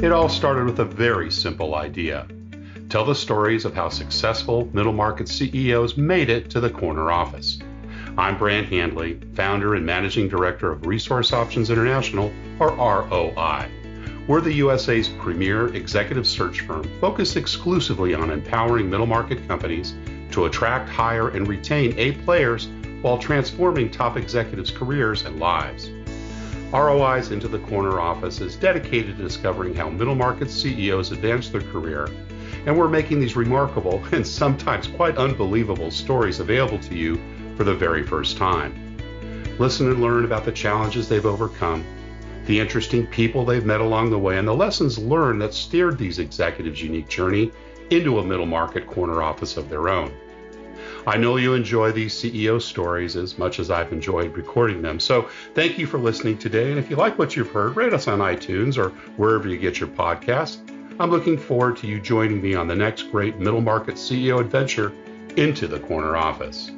It all started with a very simple idea. Tell the stories of how successful middle market CEOs made it to the corner office. I'm Brant Handley, founder and managing director of Resource Options International, or ROI. We're the USA's premier executive search firm focused exclusively on empowering middle market companies to attract, hire, and retain A players while transforming top executives' careers and lives. ROI's Into the Corner office is dedicated to discovering how middle market CEOs advance their career, and we're making these remarkable and sometimes quite unbelievable stories available to you for the very first time. Listen and learn about the challenges they've overcome, the interesting people they've met along the way, and the lessons learned that steered these executives' unique journey into a middle market corner office of their own. I know you enjoy these CEO stories as much as I've enjoyed recording them. So thank you for listening today. And if you like what you've heard, rate us on iTunes or wherever you get your podcast. I'm looking forward to you joining me on the next great middle market CEO adventure into the corner office.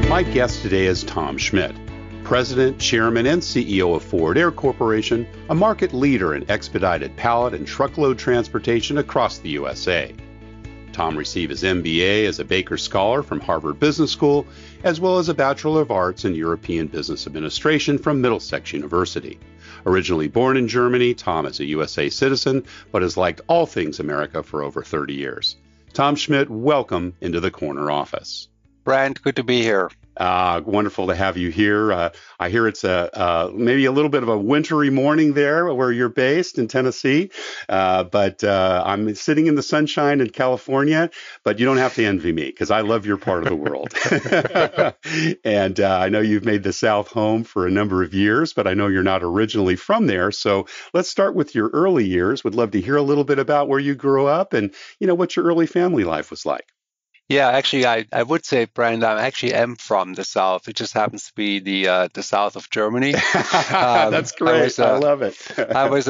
My guest today is Tom Schmitt, President, Chairman, and CEO of Forward Air Corporation, a market leader in expedited pallet and truckload transportation across the USA. Tom received his MBA as a Baker Scholar from Harvard Business School, as well as a Bachelor of Arts in European Business Administration from Middlesex University. Originally born in Germany, Tom is a USA citizen, but has liked all things America for over 30 years. Tom Schmitt, welcome into the Corner Office. Brant, good to be here. Wonderful to have you here. I hear it's maybe a little bit of a wintry morning there where you're based in Tennessee, but I'm sitting in the sunshine in California, but you don't have to envy me because I love your part of the world. And I know you've made the South home for a number of years, but I know you're not originally from there. So let's start with your early years. Would love to hear a little bit about where you grew up and, what your early family life was like. Yeah, actually, I would say, Brand, I actually am from the South. It just happens to be the south of Germany. That's great. I love it. I was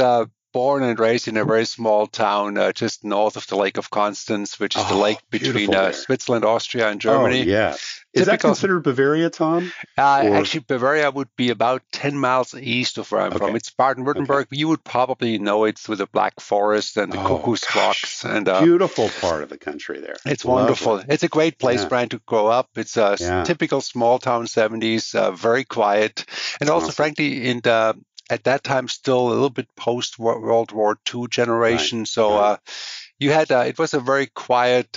born and raised in a very small town just north of the Lake of Constance, which is the lake between Switzerland, Austria, and Germany. Oh, yeah. Is that considered Bavaria, Tom? Actually, Bavaria would be about 10 miles east of where I'm from. It's Baden-Württemberg. Okay. You would probably know it through the Black Forest and the Cuckoo's Rocks. And beautiful part of the country there. It's wonderful. It's a great place, Brian, to grow up. It's a typical small town 70s, very quiet. And also, frankly, at that time, still a little bit post-World War II generation. Right. So you had it was a very quiet,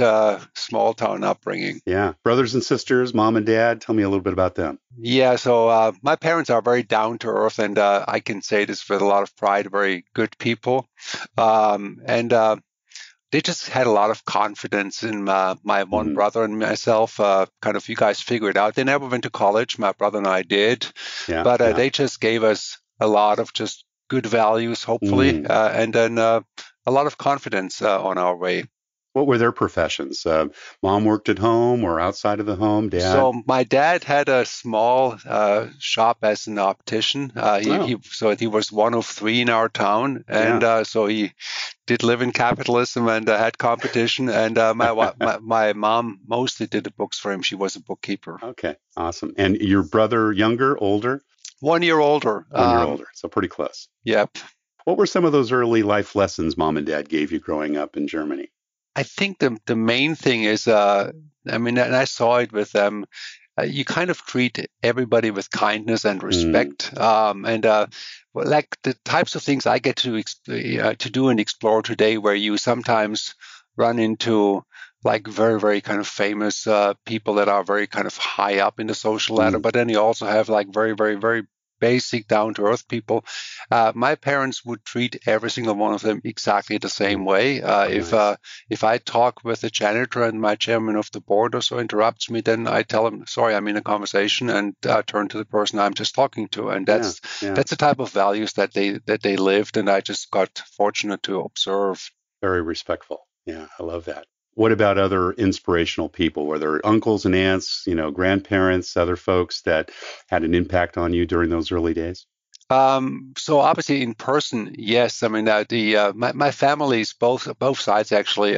small town upbringing. Yeah. Brothers and sisters, mom and dad. Tell me a little bit about them. Yeah. So my parents are very down to earth, and I can say this with a lot of pride, very good people. They just had a lot of confidence in my one brother and myself. You guys figure it out. They never went to college. My brother and I did. But they just gave us a lot of just good values, hopefully, and then a lot of confidence on our way. What were their professions? Mom worked at home or outside of the home? Dad? So my dad had a small shop as an optician. He was one of three in our town, and so he did live in capitalism and had competition. And my mom mostly did the books for him. She was a bookkeeper. Okay, awesome. And your brother, younger, older? 1 year older. 1 year older, so pretty close. Yep. What were some of those early life lessons mom and dad gave you growing up in Germany? I think the main thing is, and I saw it with them, you kind of treat everybody with kindness and respect. Like the types of things I get to do and explore today, where you sometimes run into like very, very kind of famous people that are very kind of high up in the social ladder, but then you also have like very, very, very basic, down-to-earth people. My parents would treat every single one of them exactly the same way. If I talk with the janitor and my chairman of the board or so interrupts me, then I tell him, sorry, I'm in a conversation, and turn to the person I'm just talking to. And that's the type of values that they lived, and I just got fortunate to observe. Very respectful. Yeah, I love that. What about other inspirational people? Were there uncles and aunts, grandparents, other folks that had an impact on you during those early days? So obviously in person, yes. I mean, my families, both sides actually,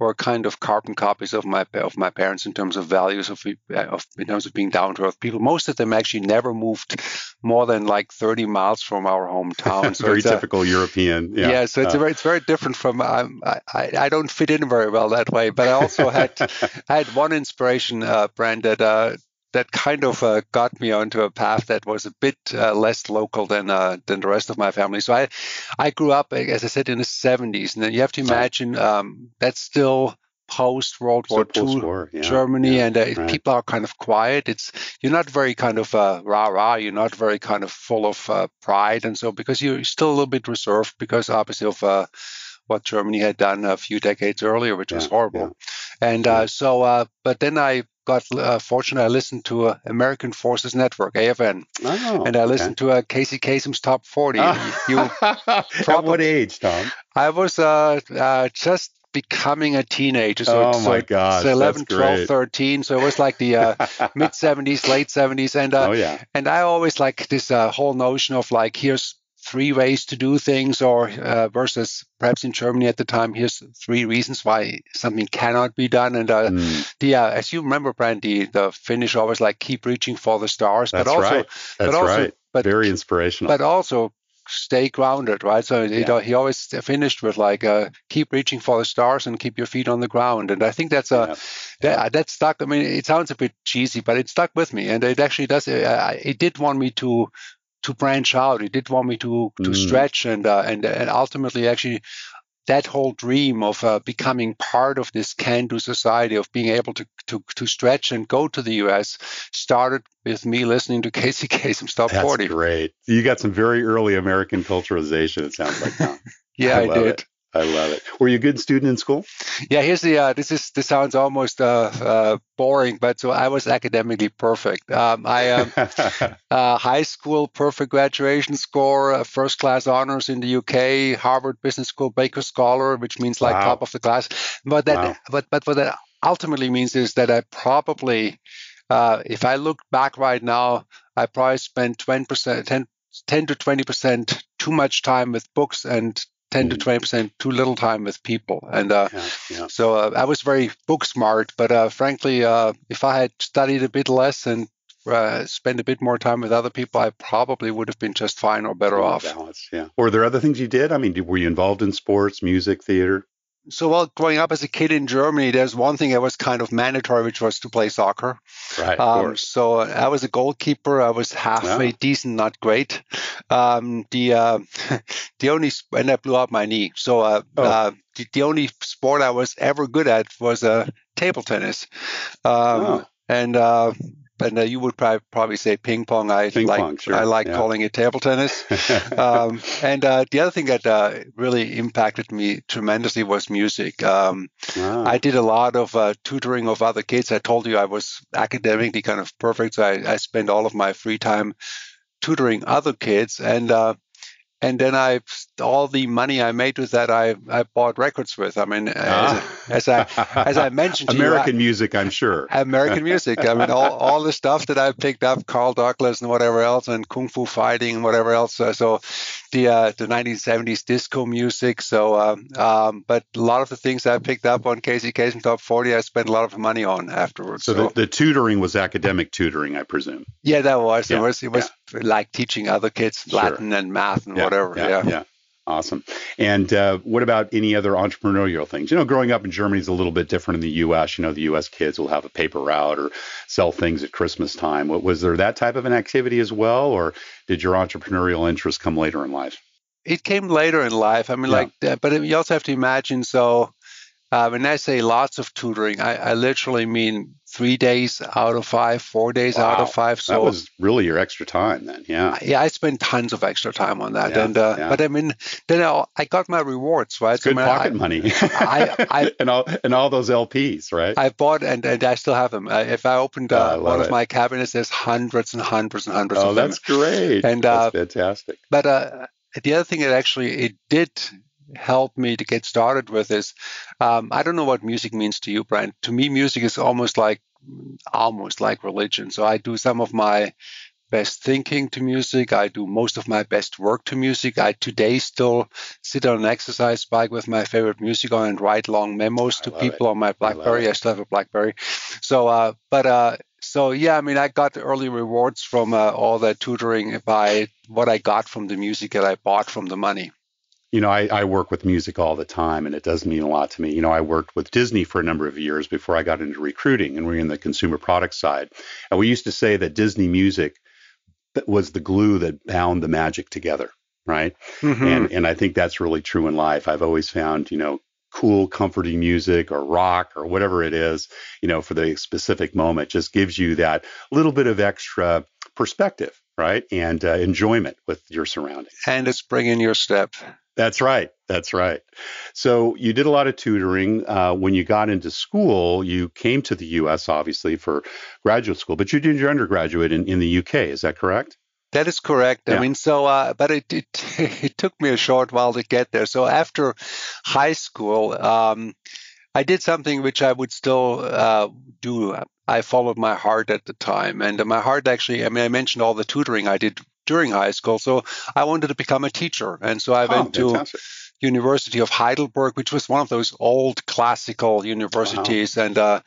were kind of carbon copies of my parents in terms of values in terms of being down to earth people. Most of them actually never moved more than like 30 miles from our hometown. So very typical European. Yeah. Yeah. So it's very different from. I don't fit in very well that way. But I also had one inspiration, Brand, that kind of got me onto a path that was a bit less local than the rest of my family. So I grew up, as I said, in the 70s, and then you have to imagine that's still post World War II Germany, and people are kind of quiet. You're not very kind of rah-rah. You're not very kind of full of pride, and so because you're still a little bit reserved because obviously of what Germany had done a few decades earlier, which was horrible. And but then I got fortunate. I listened to American Forces Network, AFN, and I listened to Casey Kasem's Top 40. At what age, Tom? I was just becoming a teenager. So, my gosh, so 11, that's 12, great. 13. So it was like the mid 70s, late 70s. And and I always like this whole notion of like, here's 3 ways to do things, or versus perhaps in Germany at the time, here's 3 reasons why something cannot be done. And as you remember, Brand, the Finnish always like keep reaching for the stars. That's right. That's right. But very inspirational. But also stay grounded, right? So he always finished with like keep reaching for the stars and keep your feet on the ground. And I think that's that stuck. I mean, it sounds a bit cheesy, but it stuck with me, and it actually does. It did want me to branch out. It did want me to stretch, and ultimately actually that whole dream of becoming part of this can-do society, of being able to stretch and go to the U.S. started with me listening to Casey Kasem's Top 40. That's great. You got some very early American culturalization, it sounds like, Tom. Yeah, I did. I love it. Were you a good student in school? Yeah, here's the this sounds almost boring, but so I was academically perfect. High school perfect graduation score, first class honors in the UK, Harvard Business School Baker Scholar, which means like top of the class. But that but what that ultimately means is that I probably if I look back right now, I probably spent 10 to 20% too much time with books and 10 to 20% too little time with people. And so I was very book smart, but frankly, if I had studied a bit less and spent a bit more time with other people, I probably would have been just fine or better off. Balance, Were there other things you did? I mean, were you involved in sports, music, theater? So, growing up as a kid in Germany, there's one thing that was kind of mandatory, which was to play soccer. Right, of course. So I was a goalkeeper. I was halfway decent, not great. The only and I blew out my knee. So the only sport I was ever good at was table tennis. And you would probably say ping pong. I like calling it table tennis. And the other thing that really impacted me tremendously was music. I did a lot of tutoring of other kids. I told you I was academically kind of perfect, so I spent all of my free time tutoring other kids. And then all the money I made with that, I bought records with. I mean, as I mentioned to American music, I'm sure. American music. I mean, all the stuff that I picked up, Carl Douglas and whatever else, and Kung Fu Fighting and whatever else. So the 1970s disco music. So, but a lot of the things I picked up on Casey Kasem Top 40, I spent a lot of money on afterwards. So the tutoring was academic tutoring, I presume. Yeah, that was. Yeah. It was like teaching other kids Latin and math and whatever. Yeah. Awesome. And what about any other entrepreneurial things? Growing up in Germany is a little bit different in the U.S. The U.S. kids will have a paper route or sell things at Christmas time. Was there that type of an activity as well, or did your entrepreneurial interest come later in life? It came later in life. I mean, but you also have to imagine. So when I say lots of tutoring, I literally mean 3 days out of 5, 4 days out of 5. So that was really your extra time then, Yeah, I spent tons of extra time on that. But I mean, then I got my rewards, right? It's good pocket money. and all those LPs, right? I bought, and I still have them. If I opened one of my cabinets, there's hundreds and hundreds and hundreds of them. Oh, that's great. And that's fantastic. But the other thing that actually it did help me to get started with is, I don't know what music means to you, Brian. To me, music is almost like religion. So I do some of my best thinking to music. I do most of my best work to music. I today still sit on an exercise bike with my favorite music on and write long memos to people on my BlackBerry. I still have a BlackBerry. So yeah, I mean, I got early rewards from all that tutoring by what I got from the music that I bought from the money. I work with music all the time, and it does mean a lot to me. I worked with Disney for a number of years before I got into recruiting, and we're in the consumer product side. And we used to say that Disney music was the glue that bound the magic together, right? Mm-hmm. And I think that's really true in life. I've always found, cool, comforting music or rock or whatever it is, for the specific moment, just gives you that little bit of extra perspective, right? And enjoyment with your surroundings. And it's bringing your step. That's right. So you did a lot of tutoring. When you got into school, you came to the U.S., obviously, for graduate school, but you did your undergraduate in the U.K. Is that correct? That is correct. Yeah. I mean, but it took me a short while to get there. So after high school, I did something which I would still do. I followed my heart at the time. And my heart actually, I mentioned all the tutoring I did during high school. So I wanted to become a teacher. And so I went to University of Heidelberg, which was one of those old classical universities. Wow.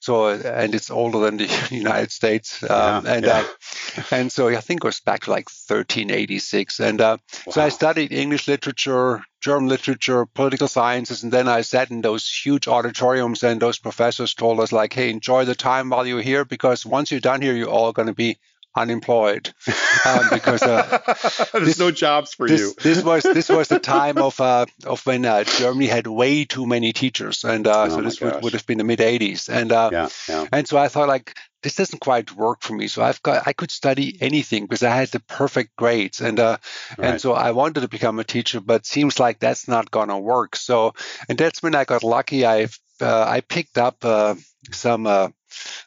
And it's older than the United States. And so I think it was back to like 1386. And so I studied English literature, German literature, political sciences, and then I sat in those huge auditoriums, and those professors told us, like, hey, enjoy the time while you're here, because once you're done here, you're all going to be unemployed, because there's no jobs for you. This was the time of when Germany had way too many teachers, and so this would have been the mid '80s, and so I thought, like, this doesn't quite work for me. So I could study anything because I had the perfect grades, and so I wanted to become a teacher, but seems like that's not gonna work. So, and that's when I got lucky. I picked up some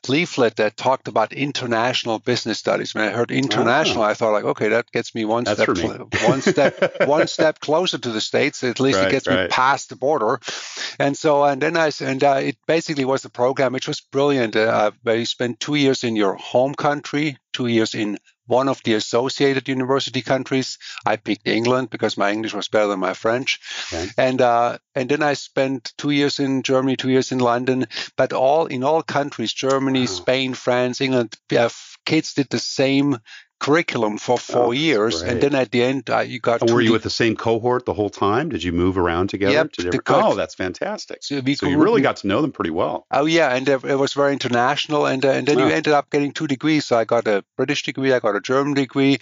leaflet that talked about international business studies. When I heard international, I thought, like, okay, that gets me one step closer to the States. At least it gets me past the border. And then it basically was a program which was brilliant. Where you spend 2 years in your home country, 2 years in one of the associated university countries. I picked England because my English was better than my French. Okay. And then I spent 2 years in Germany, 2 years in London. But in all countries, Germany, Spain, France, England, kids did the same curriculum for 4 years, and then at the end you got. Were you with the same cohort the whole time? Did you move around together? Yep. That's fantastic. So you really got to know them pretty well. Oh yeah, and it was very international, and then you ended up getting 2 degrees. So I got a British degree, I got a German degree,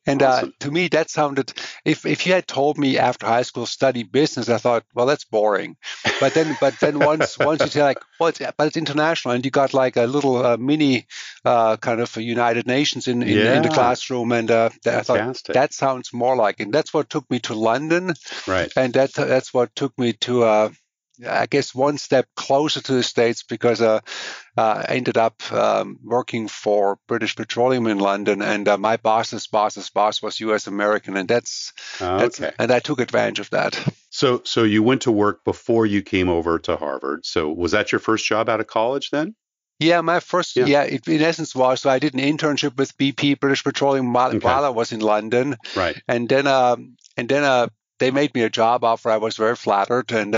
and awesome. To me that sounded. If you had told me after high school study business, I thought, well, that's boring. But then once you say, like, well, but it's international, and you got like a little mini kind of a United Nations in the classroom, and I thought that sounds more like it. And that's what took me to London, right? And that's what took me to, I guess, one step closer to the States, because I ended up working for British Petroleum in London, and my boss's boss was U.S. American, and that's and I took advantage of that. So you went to work before you came over to Harvard. So was that your first job out of college then? Yeah, my first, it in essence was, so I did an internship with BP, British Petroleum, while I was in London. Right. And then they made me a job offer. I was very flattered. And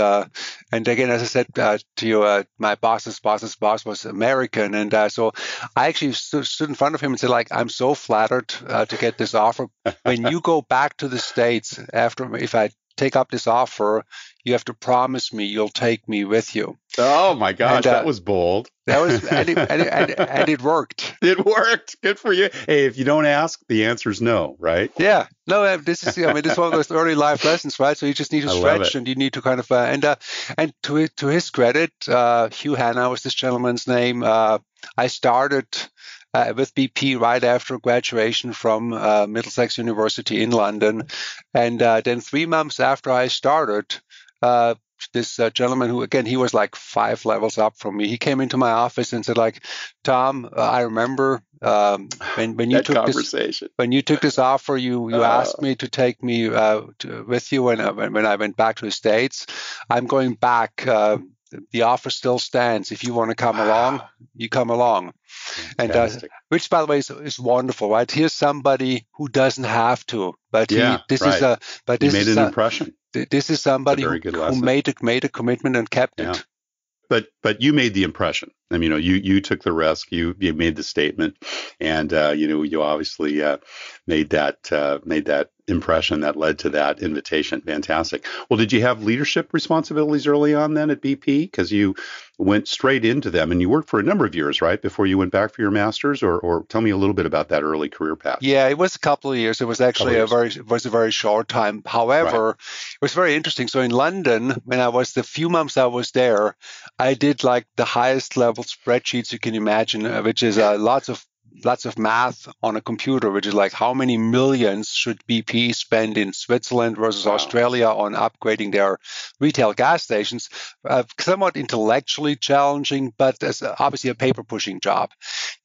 again, as I said to you, my boss's boss was American. And so I actually stood in front of him and said, like, I'm so flattered to get this offer. When you go back to the States if I take up this offer, you have to promise me you'll take me with you. Oh my gosh, that was bold. That was, and it worked. It worked. Good for you. Hey, if you don't ask, the answer is no, right? Yeah. No, this is one of those early life lessons, right? So you just need to stretch, and you need to kind of, and to his credit, Hugh Hanna was this gentleman's name. I started with BP right after graduation from Middlesex University in London. And then 3 months after I started, this gentleman who, again, he was like 5 levels up from me, he came into my office and said, like, Tom, I remember when you took this offer, you asked me to take me with you when I went back to the States. I'm going back. The offer still stands. If you want to come along, you come along. And Fantastic. which, by the way, is wonderful, right? Here's somebody who doesn't have to, but Yeah, right. You made an impression. This is It's a somebody very good who lesson. made a commitment and kept Yeah. it. But you made the impression. I mean, you took the risk. You made the statement, and you obviously made that impression that led to that invitation. Fantastic. Well, did you have leadership responsibilities early on then at BP? Because you went straight into them, and you worked for a number of years, right, before you went back for your master's. Or tell me a little bit about that early career path. Yeah, it was a couple of years. It was actually a very short time. However, It was very interesting. So in London, when the few months I was there, I did like the highest level spreadsheets you can imagine, which is lots of math on a computer, which is like how many millions should BP spend in Switzerland versus Australia on upgrading their retail gas stations. Somewhat intellectually challenging, but as obviously a paper pushing job.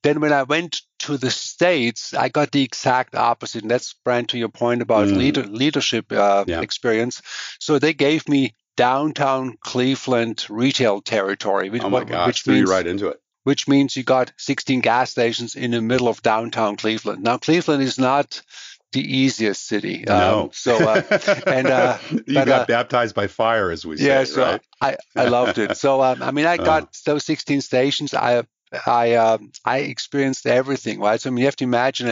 Then when I went to the States, I got the exact opposite. And that's, Brand, to your point about leadership experience. So they gave me downtown Cleveland retail territory, which threw you right into it. Which means you got 16 gas stations in the middle of downtown Cleveland. Now, Cleveland is not the easiest city. No. You got baptized by fire, as we say. Yeah, so right? I loved it. So I got those 16 stations. I experienced everything, right? So you have to imagine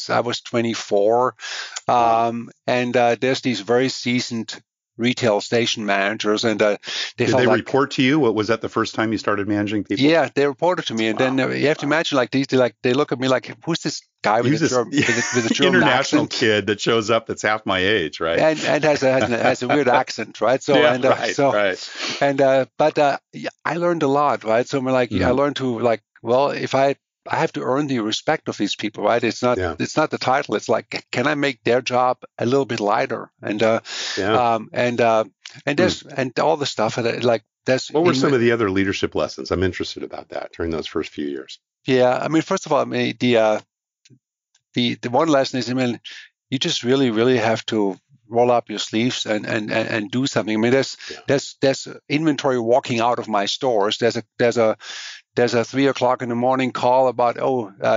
I was 24, and there's these very seasoned retail station managers, and did they report to you? What was that the first time you started managing people? Yeah, they reported to me, and then you have to imagine they look at me like, who's this guy with a German international accent? Kid that shows up that's half my age, right? And has a weird accent, right? So I learned a lot, right? So I learned to if I have to earn the respect of these people, right? It's not the title. It's like, can I make their job a little bit lighter? And and all the stuff What were some of the other leadership lessons? I'm interested about that during those first few years. Yeah, I mean, first of all, the one lesson is, you just really, really have to roll up your sleeves and do something. I mean, there's inventory walking out of my stores. There's a 3 o'clock in the morning call about,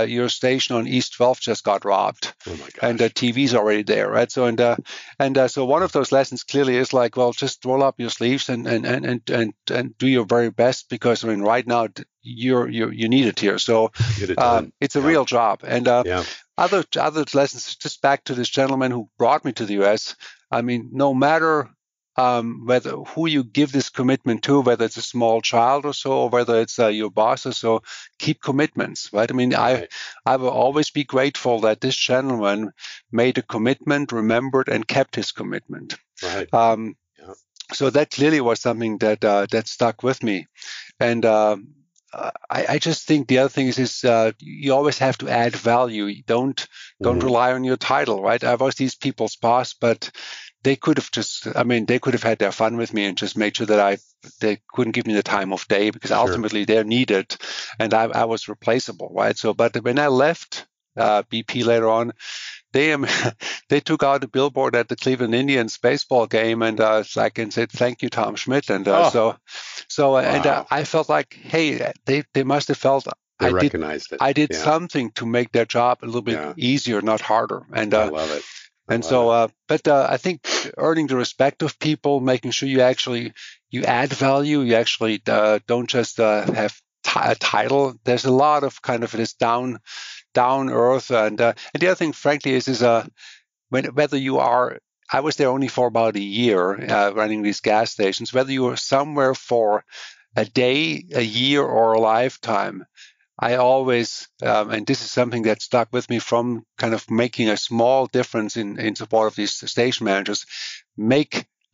your station on East 12th just got robbed. Oh my gosh. And the TV's already there, right? So so one of those lessons clearly is just roll up your sleeves and do your very best, because right now you need it here. So it's a real job. And other lessons, just back to this gentleman who brought me to the US. I mean, no matter whether who you give this commitment to, whether it's a small child or so, or whether it's your boss or so, keep commitments, right? I mean, I will always be grateful that this gentleman made a commitment, remembered, and kept his commitment. Right. So that clearly was something that stuck with me. And I just think the other thing is you always have to add value. Don't rely on your title, right? I was these people's boss, but they could have had their fun with me and just made sure that they couldn't give me the time of day, because ultimately they're needed and I was replaceable, right? So, but when I left BP later on, they took out a billboard at the Cleveland Indians baseball game and said, "Thank you, Tom Schmitt." And and I felt like, hey, they must have felt they recognized it. I did something to make their job a little bit easier, not harder. And I love it. But I think earning the respect of people, making sure you add value, you actually don't just have a title. There's a lot of kind of this down earth, and the other thing, frankly, is whether you are. I was there only for about a year running these gas stations. Whether you are somewhere for a day, a year, or a lifetime, I always, and this is something that stuck with me from kind of making a small difference in support of these station managers,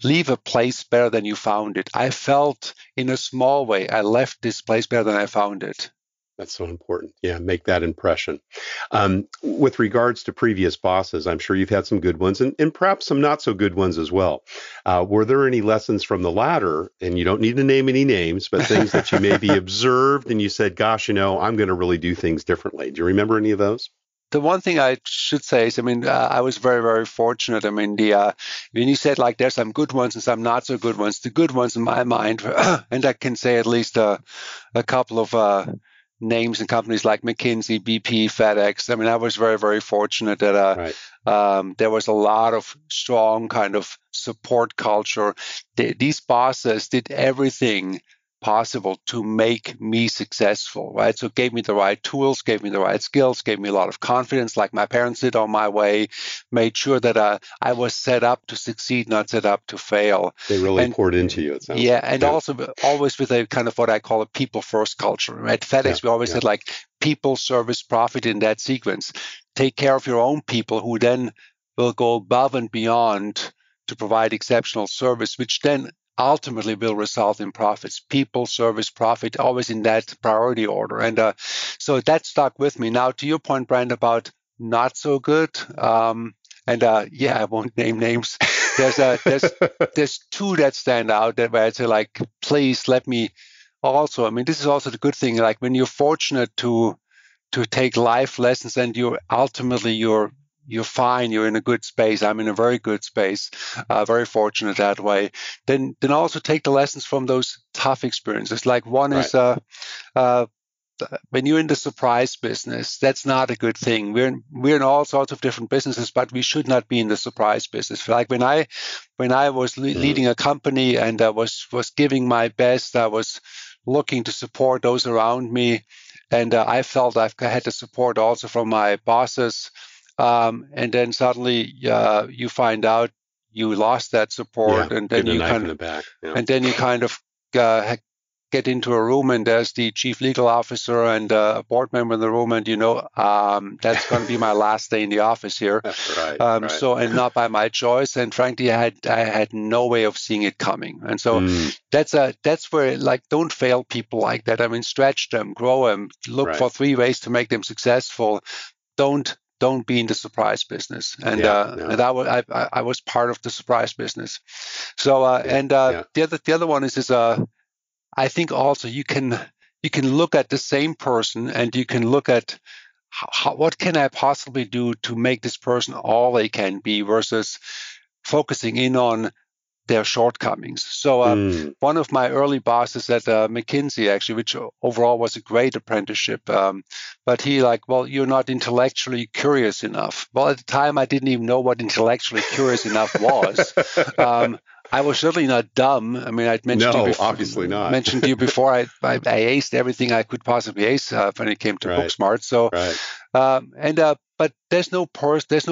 leave a place better than you found it. I felt in a small way, I left this place better than I found it. That's so important. Yeah, make that impression. With regards to previous bosses, I'm sure you've had some good ones and perhaps some not so good ones as well. Were there any lessons from the latter? And you don't need to name any names, but things that you maybe observed and you said, gosh, I'm going to really do things differently. Do you remember any of those? The one thing I should say is, I was very, very fortunate. When you said there's some good ones and some not so good ones, the good ones in my mind, and I can say at least a couple of names in companies like McKinsey, BP, FedEx. I mean, I was very, very fortunate that there was a lot of strong kind of support culture. These bosses did everything possible to make me successful, right? So gave me the right tools, gave me the right skills, gave me a lot of confidence, like my parents did on my way, made sure that I was set up to succeed, not set up to fail. They really poured into you, it sounds like. And also always with a kind of what I call a people first culture. At FedEx, we always said like people, service, profit in that sequence. Take care of your own people who then will go above and beyond to provide exceptional service, which then ultimately will result in profits. People, service, profit, always in that priority order. And so that stuck with me. Now, to your point, Brand, about not so good. I won't name names. There's two that stand out that where I say like, please let me also. I mean, this is also the good thing. Like when you're fortunate to take life lessons and you're fine, you're in a good space. I'm in a very good space, very fortunate that way. Then also take the lessons from those tough experiences. Like one is when you're in the surprise business, that's not a good thing. We're in all sorts of different businesses, but we should not be in the surprise business. Like when I was leading a company and I was giving my best, I was looking to support those around me, and I felt I had the support also from my bosses. And then suddenly you find out you lost that support, and then you kind of get into a room and there's the chief legal officer and a board member in the room, and that's going to be my last day in the office here. Right. So, and not by my choice, and frankly I had no way of seeing it coming. And so that's where, like, don't fail people like that. I mean, stretch them, grow them, look for 3 ways to make them successful. Don't be in the surprise business. And I was part of the surprise business. So the other one is I think also you can look at the same person and you can look at what can I possibly do to make this person all they can be versus focusing in on their shortcomings. So one of my early bosses at McKinsey, actually, which overall was a great apprenticeship, but he you're not intellectually curious enough. Well, at the time, I didn't even know what intellectually curious enough was. I was certainly not dumb. I mean, I'd mentioned to you before, obviously not. mentioned to you before. I aced everything I could possibly ace when it came to Booksmart. So, but there's no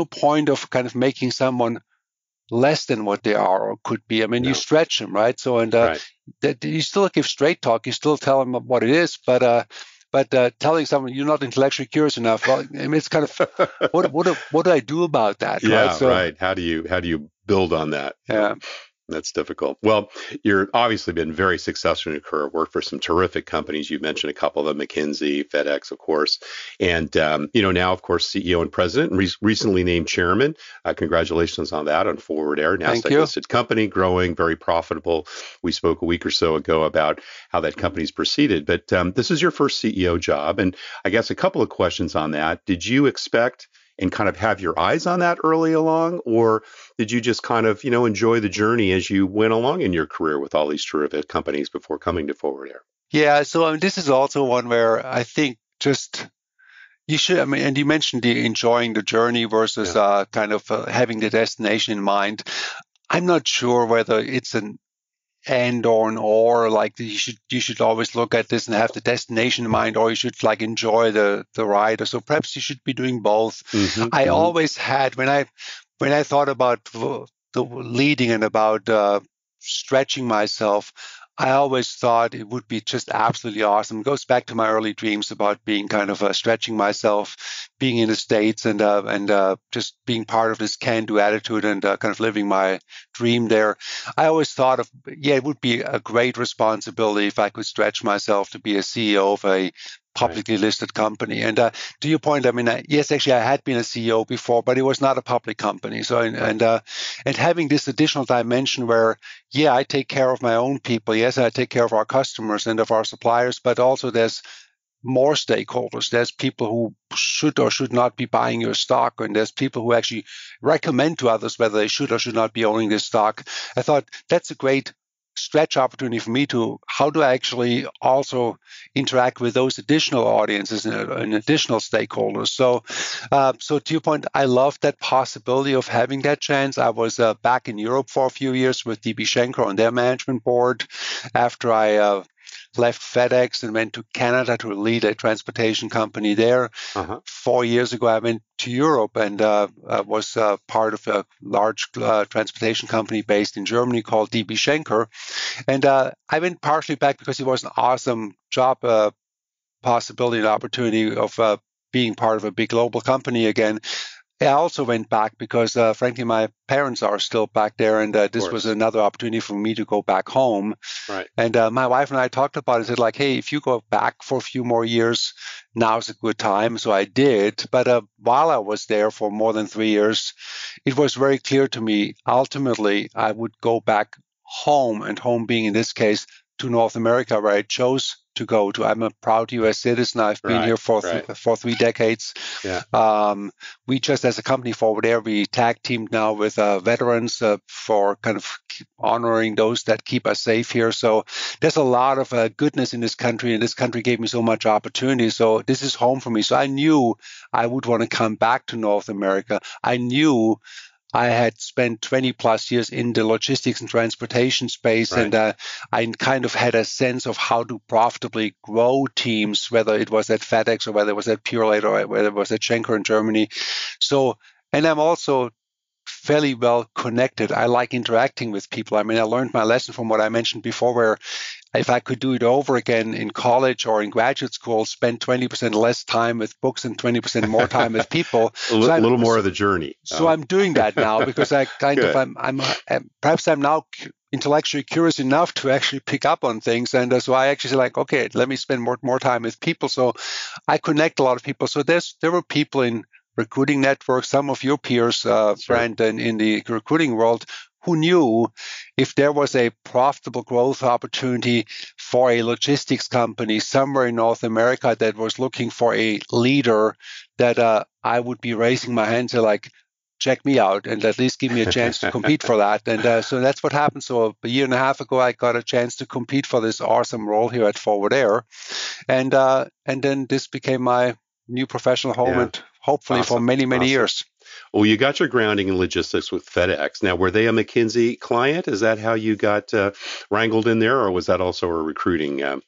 point of kind of making someone less than what they are or could be. I mean, you stretch them, right? So, you still give straight talk. You still tell them what it is, but telling someone you're not intellectually curious enough, well, I mean, it's kind of what do I do about that? Yeah, right. So, How do you build on that? Yeah. That's difficult. Well, you're obviously been very successful in your career, worked for some terrific companies. You mentioned a couple of them, McKinsey, FedEx, of course. And, now, of course, CEO and president, and recently named chairman. Congratulations on that, on Forward Air, Nasdaq-listed company, growing, very profitable. We spoke a week or so ago about how that company's proceeded. But this is your first CEO job. And I guess a couple of questions on that. Did you expect and kind of have your eyes on that early along, or did you just kind of, enjoy the journey as you went along in your career with all these terrific companies before coming to Forward Air? Yeah, so this is also one where I think just you should, and you mentioned the enjoying the journey versus kind of having the destination in mind. I'm not sure whether it's an and or an or, like you should always look at this and have the destination in mind, or you should enjoy the ride. So perhaps you should be doing both. I always had, when I thought about the leading and about stretching myself, I always thought it would be just absolutely awesome. It goes back to my early dreams about being kind of stretching myself, being in the States and just being part of this can-do attitude and kind of living my dream there. I always thought it would be a great responsibility if I could stretch myself to be a CEO of a publicly listed company. And to your point, yes, actually, I had been a CEO before, but it was not a public company. So, and having this additional dimension where, I take care of my own people. Yes, I take care of our customers and of our suppliers, but also there's more stakeholders. There's people who should or should not be buying your stock, and there's people who actually recommend to others whether they should or should not be owning this stock. I thought that's a great stretch opportunity for me to how do I actually also interact with those additional audiences and additional stakeholders. So to your point, I love that possibility of having that chance. I was back in Europe for a few years with DB Schenker on their management board after I left FedEx and went to Canada to lead a transportation company there. 4 years ago, I went to Europe and was part of a large transportation company based in Germany called DB Schenker. And I went partially back because it was an awesome job possibility and opportunity of being part of a big global company again. I also went back because, frankly, my parents are still back there, and this was another opportunity for me to go back home. Right. And my wife and I talked about it, said like, hey, if you go back for a few more years, now's a good time. So I did. But while I was there for more than 3 years, it was very clear to me, ultimately, I would go back home, and home being in this case to North America, where I chose to go to. I'm a proud U.S. citizen. I've been here for 3 decades. Yeah. We just, as a company forward there, we tag teamed now with veterans for kind of honoring those that keep us safe here. So there's a lot of goodness in this country, and this country gave me so much opportunity. So this is home for me. So I knew I would want to come back to North America. I knew I had spent 20 plus years in the logistics and transportation space, and I kind of had a sense of how to profitably grow teams, whether it was at FedEx or whether it was at Purelate or whether it was at Schenker in Germany. So, and I'm also fairly well connected. I like interacting with people. I mean, I learned my lesson from what I mentioned before, where if I could do it over again in college or in graduate school, spend 20% less time with books and 20% more time with people. A little more of the journey. So I'm doing that now because I kind of, perhaps I'm now intellectually curious enough to actually pick up on things. And so I actually say like, okay, let me spend more time with people. So I connect a lot of people. So there were people in recruiting networks, some of your peers, Brandon, in the recruiting world, who knew if there was a profitable growth opportunity for a logistics company somewhere in North America that was looking for a leader, that I would be raising my hand to like, check me out and at least give me a chance to compete for that. And so that's what happened. So a year and a half ago, I got a chance to compete for this awesome role here at Forward Air. And then this became my new professional home, and hopefully for many years. Well, you got your grounding in logistics with FedEx. Now, were they a McKinsey client? Is that how you got wrangled in there, or was that also a recruiting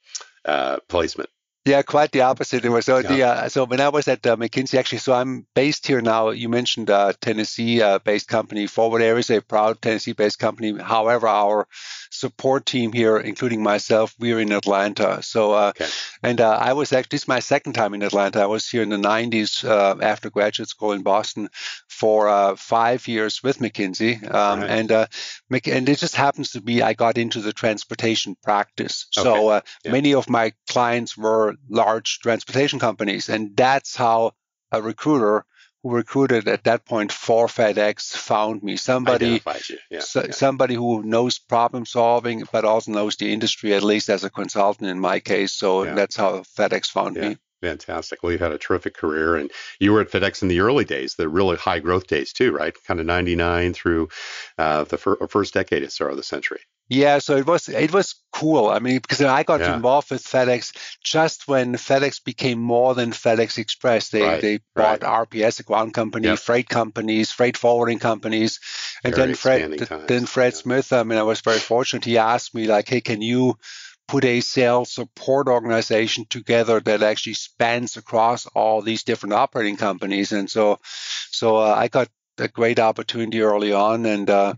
placement? Yeah, quite the opposite. It was so when I was at McKinsey, actually, so I'm based here now. You mentioned Tennessee-based company. Forward Air is a proud Tennessee-based company. However, our support team here, including myself, we're in Atlanta. So, I was actually, this is my second time in Atlanta. I was here in the 90s after graduate school in Boston for 5 years with McKinsey. And it just happens to be I got into the transportation practice. So many of my clients were large transportation companies. And that's how a recruiter who recruited at that point for FedEx found me. Somebody who knows problem solving, but also knows the industry, at least as a consultant in my case. So that's how FedEx found me. Fantastic. Well, you've had a terrific career, and you were at FedEx in the early days, the really high growth days too, right? Kind of 99 through the first decade or so of the century. Yeah, so it was cool. I mean, because I got involved with FedEx just when FedEx became more than FedEx Express. They bought RPS, a ground company, freight companies, freight forwarding companies, and then Fred Smith. I mean, I was very fortunate. He asked me like, "Hey, can you put a sales support organization together that actually spans across all these different operating companies?" And so I got a great opportunity early on, and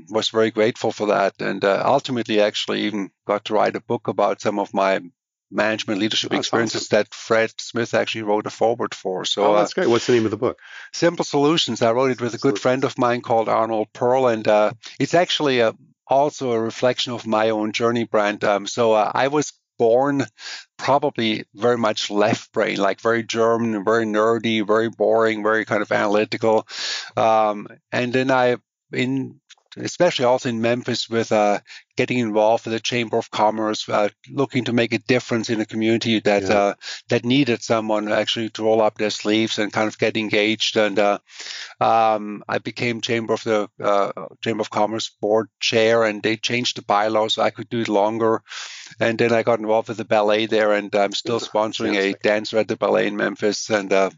was very grateful for that. And ultimately, actually, even got to write a book about some of my management leadership experiences that Fred Smith actually wrote a foreword for. So that's great. What's the name of the book? Simple Solutions. I wrote it with a good friend of mine called Arnold Pearl, and it's actually also a reflection of my own journey, Brand. So I was born probably very much left brain, like very German, very nerdy, very boring, very kind of analytical. And then especially also in Memphis, with getting involved with the Chamber of Commerce, looking to make a difference in a community that that needed someone actually to roll up their sleeves and kind of get engaged. And I became Chamber of Commerce board chair, and they changed the bylaws so I could do it longer. And then I got involved with the ballet there, and I'm still sponsoring a dancer at the ballet in Memphis. And the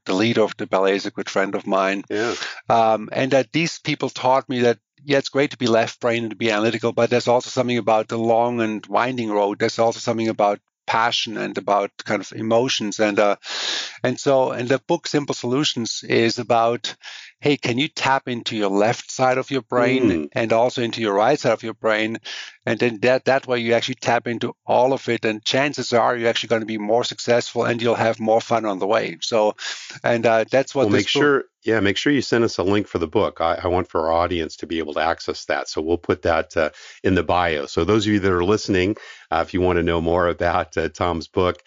leader of the ballet is a good friend of mine. Yeah. And that these people taught me that, yeah, it's great to be left-brained and to be analytical, but there's also something about the long and winding road. There's also something about passion and about kind of emotions. And the book Simple Solutions is about, hey, can you tap into your left side of your brain and also into your right side of your brain? And then that way you actually tap into all of it, and chances are you're actually going to be more successful and you'll have more fun on the way. So, and that's what make sure you send us a link for the book. I want for our audience to be able to access that. So we'll put that in the bio. So those of you that are listening, if you want to know more about Tom's book,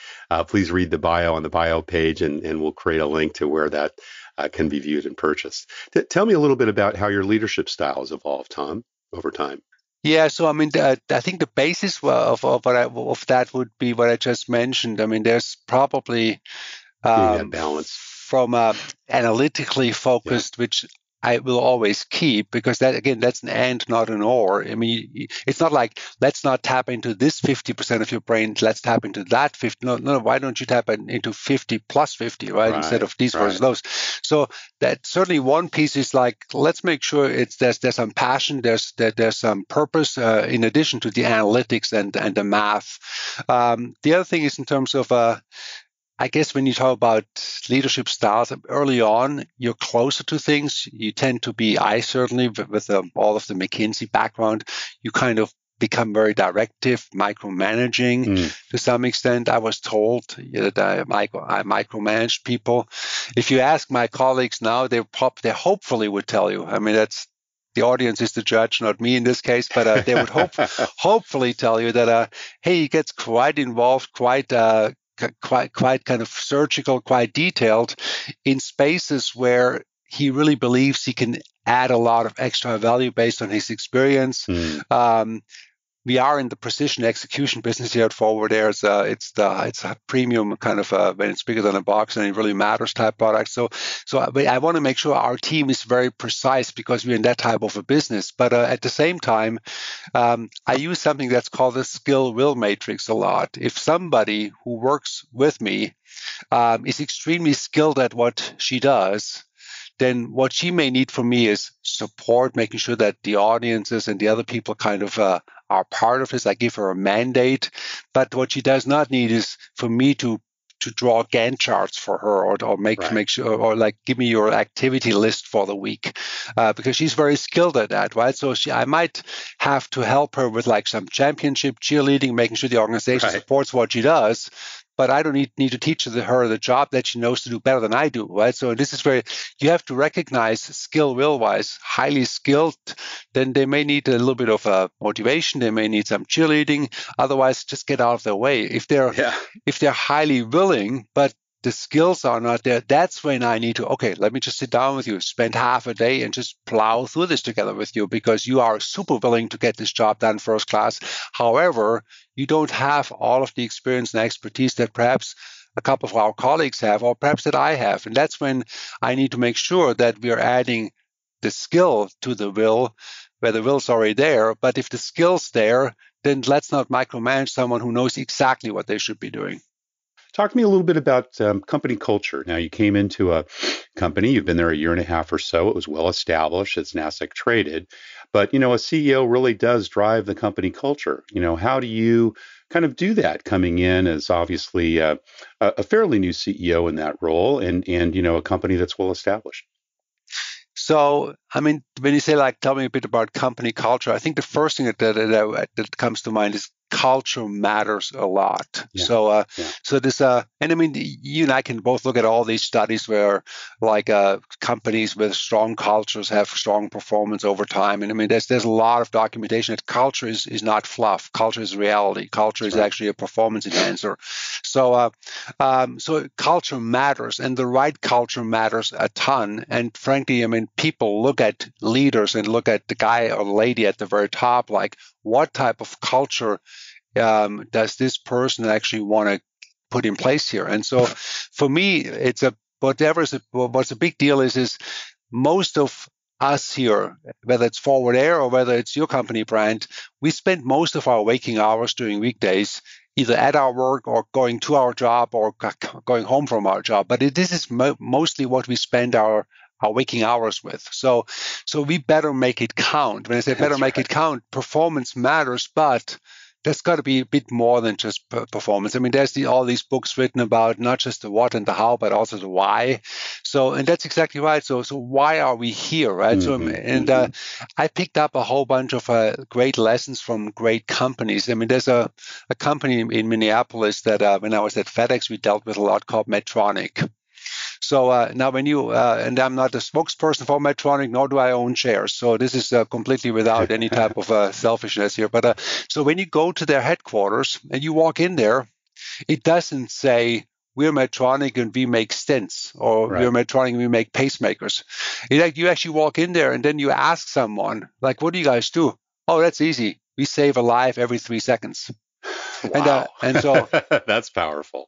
please read the bio on the bio page, and we'll create a link to where that can be viewed and purchased. Tell me a little bit about how your leadership style has evolved, Tom, over time. Yeah, so I mean, I think the basis of that would be what I just mentioned. I mean, there's probably that balance from analytically focused, which I will always keep, because that's an and, not an or. I mean, it's not like, let's not tap into this 50% of your brain, let's tap into that 50. No, why don't you tap into 50 plus 50, right? Instead of these versus those. So that certainly one piece is like, let's make sure there's some passion, there's some purpose in addition to the analytics and the math. The other thing is in terms of I guess when you talk about leadership styles, early on, you're closer to things. You tend to be, I certainly, with all of the McKinsey background, you kind of become very directive, micromanaging to some extent. I was told that I micromanaged people. If you ask my colleagues now, they hopefully would tell you. I mean, the audience is the judge, not me in this case, but they would hopefully tell you that, hey, he gets quite involved, quite kind of surgical, quite detailed in spaces where he really believes he can add a lot of extra value based on his experience. We are in the precision execution business here at Forward Air. It's a premium kind of when it's bigger than a box and it really matters type product. So I want to make sure our team is very precise because we're in that type of a business. But at the same time, I use something that's called the skill will matrix a lot. If somebody who works with me is extremely skilled at what she does, then what she may need from me is support, making sure that the audiences and the other people kind of are part of this. I give her a mandate. But what she does not need is for me to draw Gantt charts for her or make sure, or like give me your activity list for the week, because she's very skilled at that, right? So I might have to help her with like some championship cheerleading, making sure the organization supports what she does. But I don't need to teach her the job that she knows to do better than I do, right? So this is where you have to recognize skill will-wise, highly skilled, then they may need a little bit of motivation. They may need some cheerleading. Otherwise, just get out of their way. If they're highly willing, but the skills are not there, that's when I need to, let me just sit down with you, spend half a day and just plow through this together with you because you are super willing to get this job done first class. However, you don't have all of the experience and expertise that perhaps a couple of our colleagues have, or perhaps that I have. And that's when I need to make sure that we are adding the skill to the will, where the will's already there. But if the skill's there, then let's not micromanage someone who knows exactly what they should be doing. Talk to me a little bit about company culture. Now, you came into a company, you've been there a year and a half or so. It was well established. It's Nasdaq traded. But, a CEO really does drive the company culture. How do you kind of do that coming in as obviously a fairly new CEO in that role and a company that's well established? So, I mean, when you say tell me a bit about company culture, I think the first thing that comes to mind is culture matters a lot. Yeah. So this, and I mean, you and I can both look at all these studies where, like, companies with strong cultures have strong performance over time. And I mean, there's a lot of documentation that culture is not fluff. Culture is reality. Culture is actually a performance enhancer. So, so culture matters, and the right culture matters a ton. And frankly, I mean, people look at leaders and look at the guy or lady at the very top, like, what type of culture does this person actually want to put in place here? And so for me, it's what's a big deal is most of us here, whether it's Forward Air or whether it's your company, Brand, we spend most of our waking hours during weekdays either at our work or going to our job or going home from our job. But this is mostly what we spend our waking hours with. So we better make it count. When I say better make it count, performance matters, but there's got to be a bit more than just performance. I mean, there's all these books written about not just the what and the how, but also the why. So, and that's exactly right. So why are we here, right? I picked up a whole bunch of great lessons from great companies. I mean, there's a company in Minneapolis that when I was at FedEx, we dealt with a lot called Medtronic. So now when you, and I'm not a spokesperson for Medtronic, nor do I own shares. So this is completely without any type of selfishness here. But so when you go to their headquarters and you walk in there, it doesn't say, we're Medtronic and we make stents, or we're Medtronic and we make pacemakers. You actually walk in there and then you ask someone, like, what do you guys do? Oh, that's easy. We save a life every 3 seconds. Wow. And so that's powerful.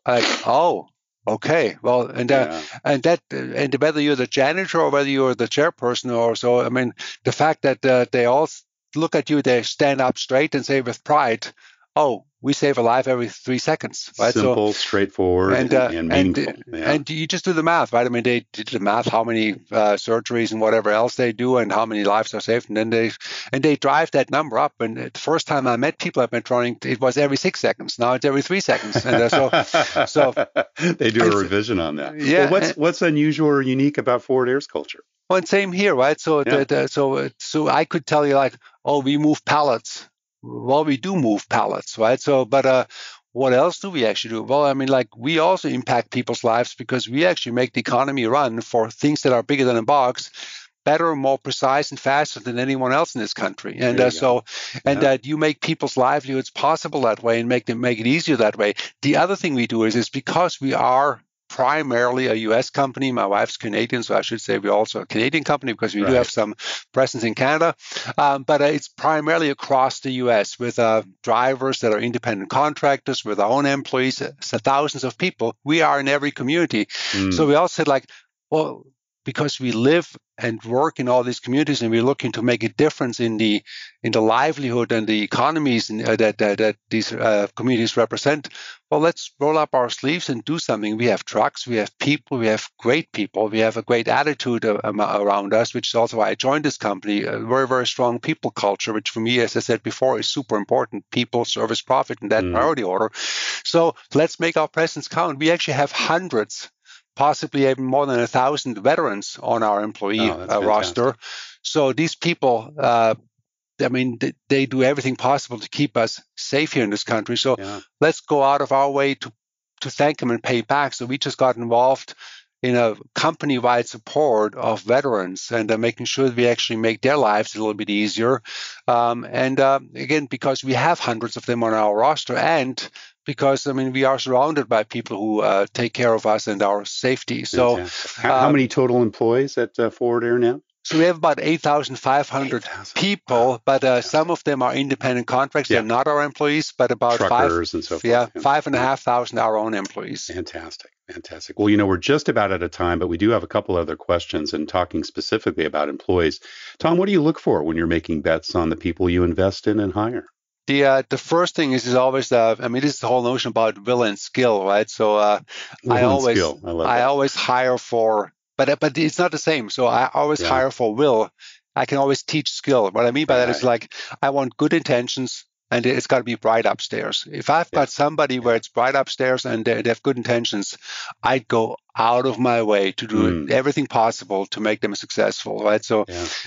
Okay, well, and whether you're the janitor or whether you're the chairperson or so, I mean, the fact that they all look at you, they stand up straight and say with pride, "Oh, we save a life every 3 seconds." Right? Simple, straightforward, and meaningful. And you just do the math, right? I mean, they did the math, how many surgeries and whatever else they do, and how many lives are saved, and then they drive that number up. And the first time I met people at Medtronic, it was every 6 seconds. Now it's every 3 seconds, and so they do a revision on that. Yeah. Well, what's unusual or unique about Forward Air's culture? Well, and same here, right? So so I could tell you, like, oh, we move pallets. Well, we do move pallets, right? So, but what else do we actually do? Well, I mean, like, we also impact people's lives because we actually make the economy run for things that are bigger than a box, better, more precise, and faster than anyone else in this country. And you make people's livelihoods possible that way and make it easier that way. The other thing we do is because we are primarily a U.S. company. My wife's Canadian, so I should say we're also a Canadian company because we do have some presence in Canada. But it's primarily across the U.S. with drivers that are independent contractors, with our own employees, so thousands of people. We are in every community. So we all said, like, well, because we live and work in all these communities and we're looking to make a difference in the livelihood and the economies that these communities represent, well, let's roll up our sleeves and do something. We have trucks, we have people, we have great people, we have a great attitude around us, which is also why I joined this company, a very, very strong people culture, which for me, as I said before, is super important. People, service, profit, in that priority order. So let's make our presence count. We actually have hundreds, possibly even more than 1,000 veterans on our employee roster. So these people, I mean, they do everything possible to keep us safe here in this country. So let's go out of our way to thank them and pay back. So we just got involved in a company-wide support of veterans and making sure that we actually make their lives a little bit easier. Again, because we have hundreds of them on our roster, and because, I mean, we are surrounded by people who take care of us and our safety. So, how many total employees at Forward Air now? So we have about 8,500 people, but some of them are independent contracts. They're not our employees, but about truckers and so forth. 5,500 our own employees. Fantastic. Well, we're just about out of time, but we do have a couple other questions, and talking specifically about employees. Tom, what do you look for when you're making bets on the people you invest in and hire? The first thing is always this is the whole notion about will and skill, right? So I always hire for, but it's not the same. So I always hire for will. I can always teach skill. What I mean by that is, like, I want good intentions, and it's got to be bright upstairs. If I've got somebody where it's bright upstairs and they have good intentions, I'd go out of my way to do everything possible to make them successful, right? So,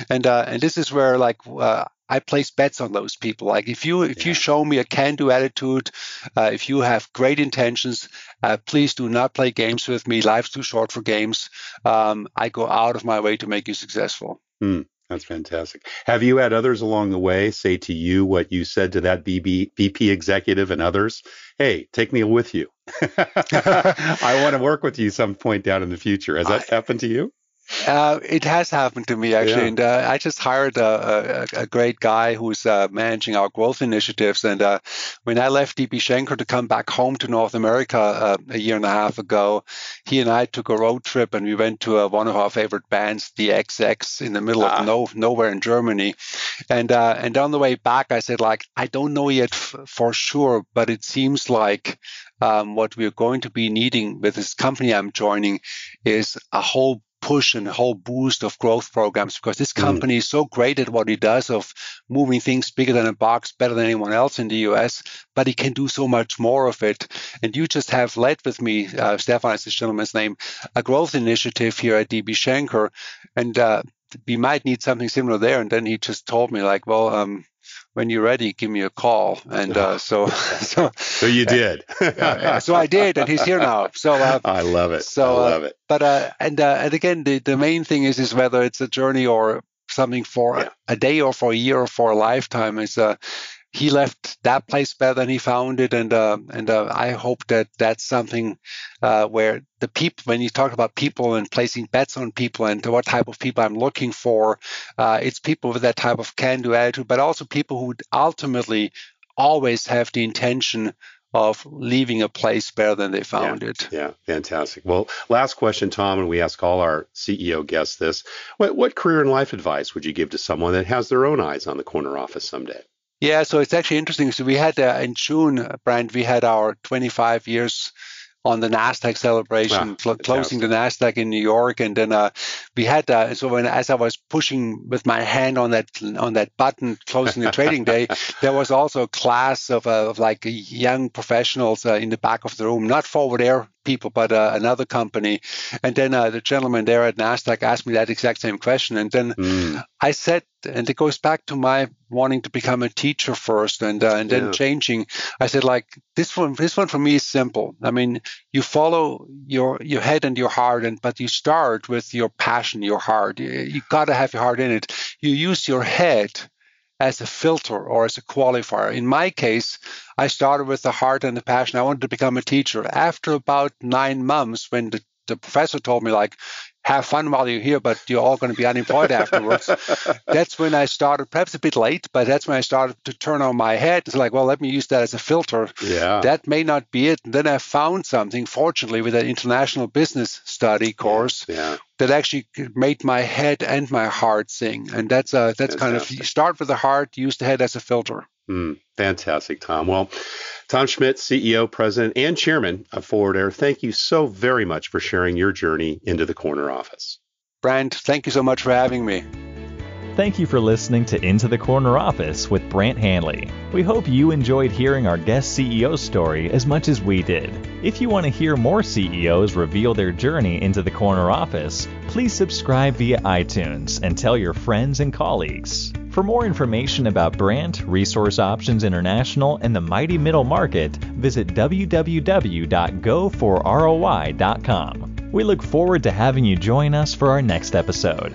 and this is where, like, I place bets on those people. Like if you show me a can-do attitude, if you have great intentions, please do not play games with me. Life's too short for games. I go out of my way to make you successful. That's fantastic. Have you had others along the way say to you what you said to that VP executive and others? Hey, take me with you. I want to work with you some point down in the future. Has that happened to you? It has happened to me, actually. Yeah. And I just hired a great guy who's managing our growth initiatives. And when I left DB Schenker to come back home to North America a year and a half ago, he and I took a road trip and we went to one of our favorite bands, the XX, in the middle of nowhere in Germany. And on the way back, I said, like, I don't know yet for sure, but it seems like what we're going to be needing with this company I'm joining is a whole push and a whole boost of growth programs, because this company is so great at what he does of moving things bigger than a box, better than anyone else in the US, but he can do so much more of it. And you just have led with me, Stefan is this gentleman's name, a growth initiative here at DB Schenker, and we might need something similar there. And then he just told me, like, well, when you're ready, give me a call. And so you did. So I did, and he's here now. So I love it. I love it. But and again, the main thing is whether it's a journey or something for a day or for a year or for a lifetime. Is he left that place better than he found it, and I hope that that's something where the people, when you talk about people and placing bets on people and what type of people I'm looking for, it's people with that type of can-do attitude, but also people who ultimately always have the intention of leaving a place better than they found it. Yeah, fantastic. Well, last question, Tom, and we ask all our CEO guests this. What career and life advice would you give to someone that has their own eyes on the corner office someday? Yeah, so it's actually interesting. So we had in June, Brent, we had our 25 years on the Nasdaq celebration, closing the Nasdaq in New York, and then we had so as I was pushing with my hand on that button closing the trading day, there was also a class of like young professionals in the back of the room, not Forward Air people, but another company. And then the gentleman there at Nasdaq asked me that exact same question, and then I said, and it goes back to my wanting to become a teacher first, and then changing. I said, like, this one for me is simple. I mean, you follow your head and your heart, but you start with your passion, your heart. You got to have your heart in it. You use your head as a filter or as a qualifier. In my case, I started with the heart and the passion. I wanted to become a teacher. After about 9 months, when the professor told me, like, have fun while you're here, but you're all going to be unemployed afterwards. That's when I started, perhaps a bit late, but that's when I started to turn on my head. It's like, well, let me use that as a filter. Yeah. That may not be it. And then I found something, fortunately, with an international business study course that actually made my head and my heart sing. And that's kind of, you start with the heart, use the head as a filter. Fantastic, Tom. Well, Tom Schmitt, CEO, President, and Chairman of Forward Air, thank you so very much for sharing your journey into the corner office. Brant, thank you so much for having me. Thank you for listening to Into the Corner Office with Brant Hanley. We hope you enjoyed hearing our guest CEO story as much as we did. If you want to hear more CEOs reveal their journey into the corner office, please subscribe via iTunes and tell your friends and colleagues. For more information about Brant, Resource Options International, and the mighty middle market, visit www.goforroi.com. We look forward to having you join us for our next episode.